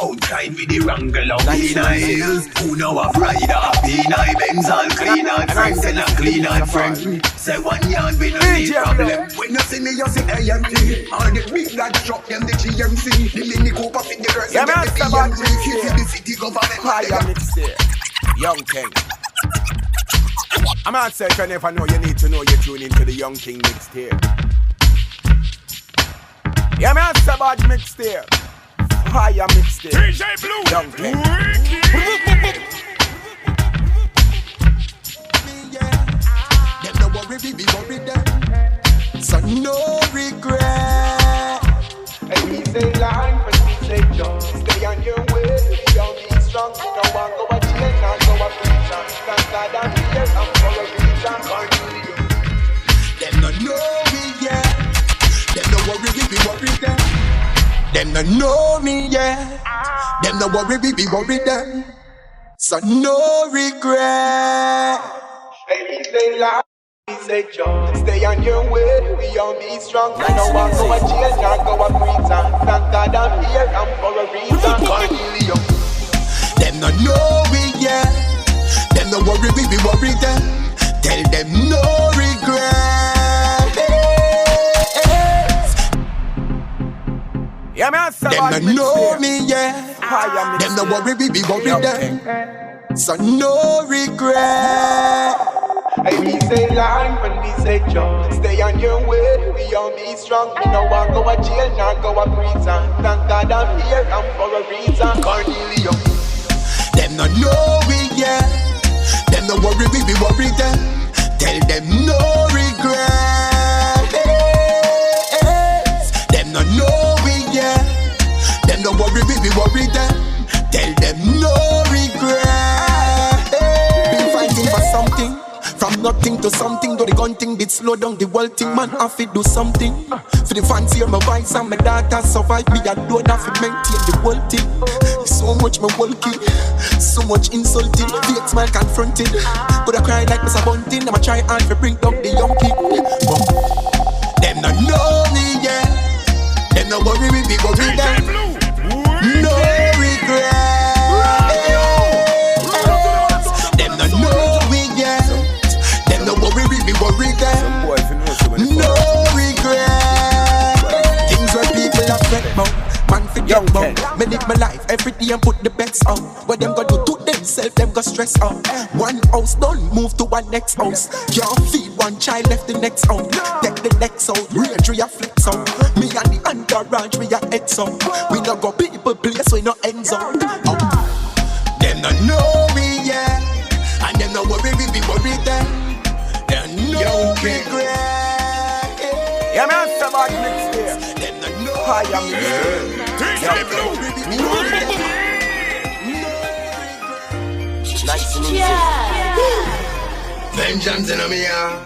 Outside with the wrangle of Pina Hills. Who know a rider, Pina Benz all clean out friends and a clean out friend. Say 1 yard we no need problem. When you see me, you see AMG. All the big lads truck them the GMC. The Mini Cooper fit the girls and get the BMG. The city government Fire mixtape, Young King. I'm out say if you never know you need to know you tune into the Young King mixtape. Yeah, me answer about mixtape. Fire mixtape. DJ Blue. Young King. Them no worry, we worry them. So no regret. And we say life and we say joy. Stay on your way, we all be strong. No one go a jail, not go a prison. Thank God I'm here, I'm for a reason. Them no know me yet. Them no worry, we worry them. Them no know me yet. Them no worry, we worry them. So no regret. And we say life. We say joy, stay on your way, we all be strong. I know I go a jail, not go a prison. Thank God I'm here, I'm for a reason. Cornelius. Them no know we yet. Them no worry, we worry them. Tell them no regret. Yeah, me answer them about no know mixtape. me yet. Fire Them no mixtape. worry, we worry Young them. So no regret. Hey, we say life and we say joy. Stay on your way, we all be strong. We no want go a jail, not go a prison. Thank God I'm here, I'm for a reason. Cornelius. Them no know we yet. Them no worry, we worry them. Tell them no regret. Them no know we yet. Them no worry, we worry them. Tell them no regret. Been fighting for something. From nothing to something, do the gun thing, bit slow down the whole thing, man, have to do something. For the fans hear my voice and my daughter survive, me I don't have to maintain the whole thing. So much my walking, so much insulting, fake smile confronting. But I cry like Mr. Bunting, I'ma try hard to bring down the young king. Them no know me yet, them no worry, we worry them. No regret. Them no know we yet. No worry, we worry them. No regret. Things where people are fret about, man forget about. Me live my life every day and put the bets on. What them gonna do to themselves, them go stress out. One house done, move to one next house. Can't feed one child, left the next out. Take the next out, range we a flex out. Me and the entourage, we a heads out. We no go people place, we no ends out. Them no know we yeah, and them no worry, we worry them. No regret. Yeah, me answer about mixtape. Them no know. Fire mixtape. DJ Blue. Nice and easy. Vengeance in my heart,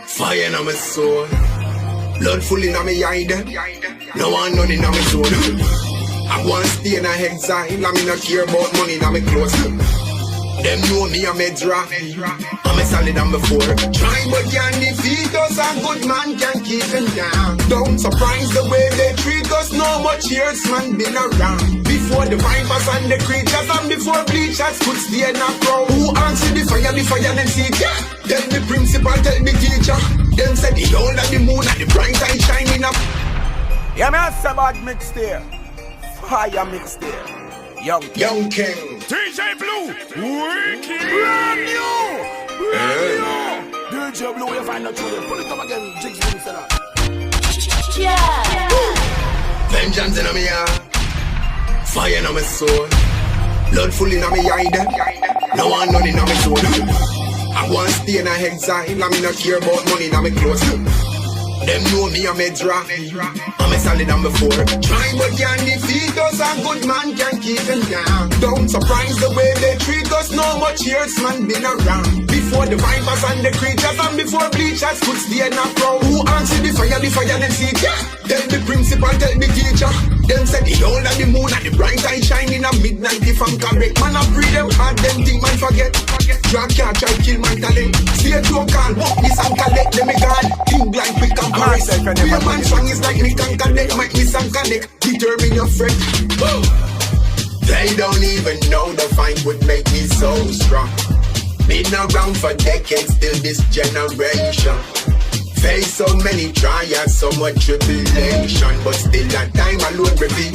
fire in my soul, blood full in my eye. No one none in my soul. I want to stay in a exile. I mean, not care about money in my clothes. Them know me, I'm a draft. I'm a solid on before. Try but can't defeat us. A good man can keep them down. Don't surprise the way they treat us. No much years man been around. Before the vipers and the creatures, and before bleachers could stay in a crowd. Who answer the fire them see ya. Tell the principal, tell the teacher. Them say the whole of the moon and the bright eye shining up. Yeah, me ask about Mixtape. Fire Mixtape. Young King. DJ Blue. Wicked. Brand new. DJ Blue, you find out through it. Put it up again. Jigs for me, Yeah. Vengeance in my heart, fire in my soul, blood full in my eye. No one none in my soul. I want to stay in a exile. I mean, not care about money in my clothes. Them know me, I'm a draft. I'm a solid on before. Try but can't defeat us. A good man can keep them down. Don't surprise the way they treat us. No much years man been around. Before the vipers and the creatures, and before bleachers could stay in a crowd. Who answer the fire them see ya. Tell the principal, tell the teacher. Them said the whole of the moon and the bright eye shining at midnight. If I'm correct, man, I free them hard. Them think man forget. Drag can't try kill my talent. Stay to a call, walk this and collect. Let me guard. Think blind, quick and Paris. Be a man strong is like me can connect. Make me some connect. Determine your friend. They don't even know the fight would make me so strong. Been around for decades, still this generation. Face so many trials, so much tribulation, but still that time alone reveal.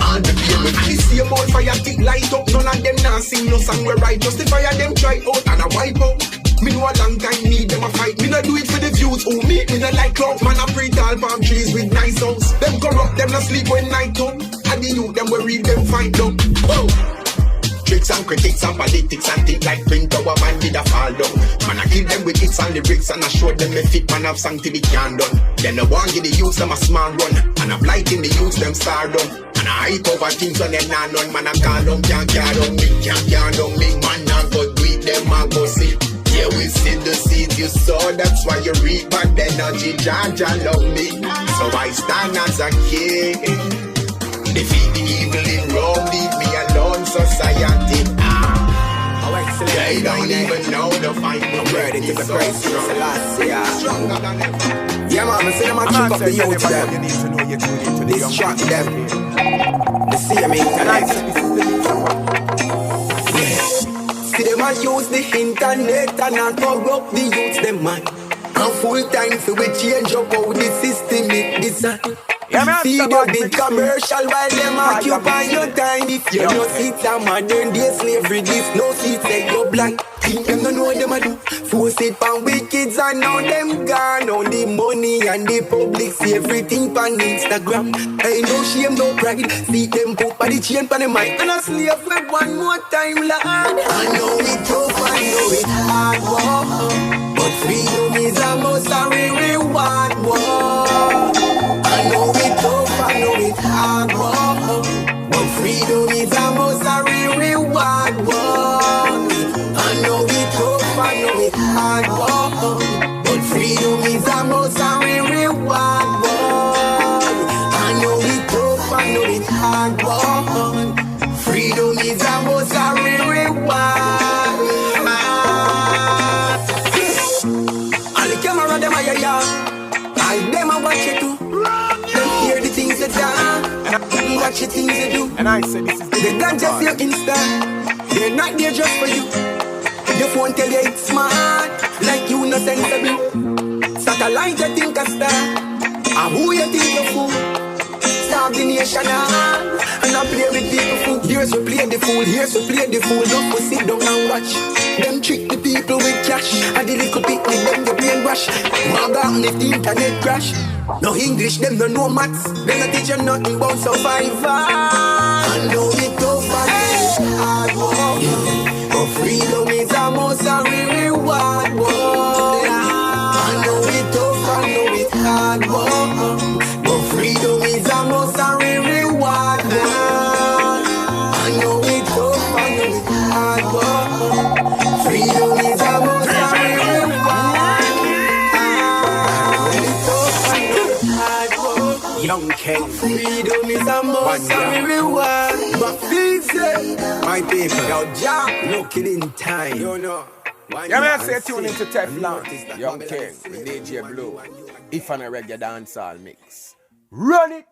On the beer with the same old fire tick light up. None of them now sing no song we write. Just the fire them try out and a wipe out. Me know a long time need them a fight. Me not do it for the views. Who me not like clout. Man a pre tall palm trees with nice house. Them corrupt, them not sleep when night come. And the youth them will read them fight up. Tricks and critics and politics and think like print our man did a fall down. Man I kill them with hits and lyrics and I show them a fit man have song till it can done. Then I want give the youths them a small run. And I'm lighting the youths them star done. And I hype over things when they not none. Man I call them can't down me, can't down me. Man I go do it them I go see. Yeah we see the seeds you sow, that's why you reap bad energy. Jaja love me, so I stand as a king. Defeat the evil in Rome, leave me alone, society. They don't even know the fight. I'm ready to the grace of Selassie. Stronger than ever. Yeah, man, I say them a trick up the youth them. You need to know you tune into the distract them. The same internet. See them a use the internet and a corrupt the youth them man. And full time for we change up how the system is designed. See the big commercial while them occupy your time. If you no see a modern day slavery, this no see say you blind. Think them don't know them a do. Force it pan wickeds and now them gone. All the money and the public see everything pan Instagram. Ain't no shame, no pride. See them put by the chain pan the mic and a slave for one more time, Lord. I know it tough, I know it hard, war. But freedom is a most reward, war. I know it tough, I know it hard, war. But freedom is a most reward, war. I know it tough, I know it hard, war. But freedom is a most reward, war. I know it tough, I know it hard, war. Freedom is a most reward. All the camera them are ya. All them are watch it too. Hear the things that done, watch the things they do. And I say this is they don't just your Insta. They're not there just for you. Your phone tell you it's smart, like you no sensible. Satellite you think a star, and who you think you fool? Starve the nation and I play with people fool. Here's to play the fool, here's to play the fool. Don't go sit down and watch them trick the people with cash. And the little bit with them the brainwash. Maga if the internet crash. No English, them no know maths. Them no teach you nothing about survival. I know it tough and it's hard work, but freedom is a most reward work. I know it tough, I know it hard work, but freedom is a most reward work. I know it tough, I know it hard work. Freedom is a Hey, freedom is a must and we reward. But please, my people, yo, Jack, looking in time. You know. Yeah, man, say tune into Teflon, Young King, with DJ Blue. If on a reggae dancehall mix. Run it!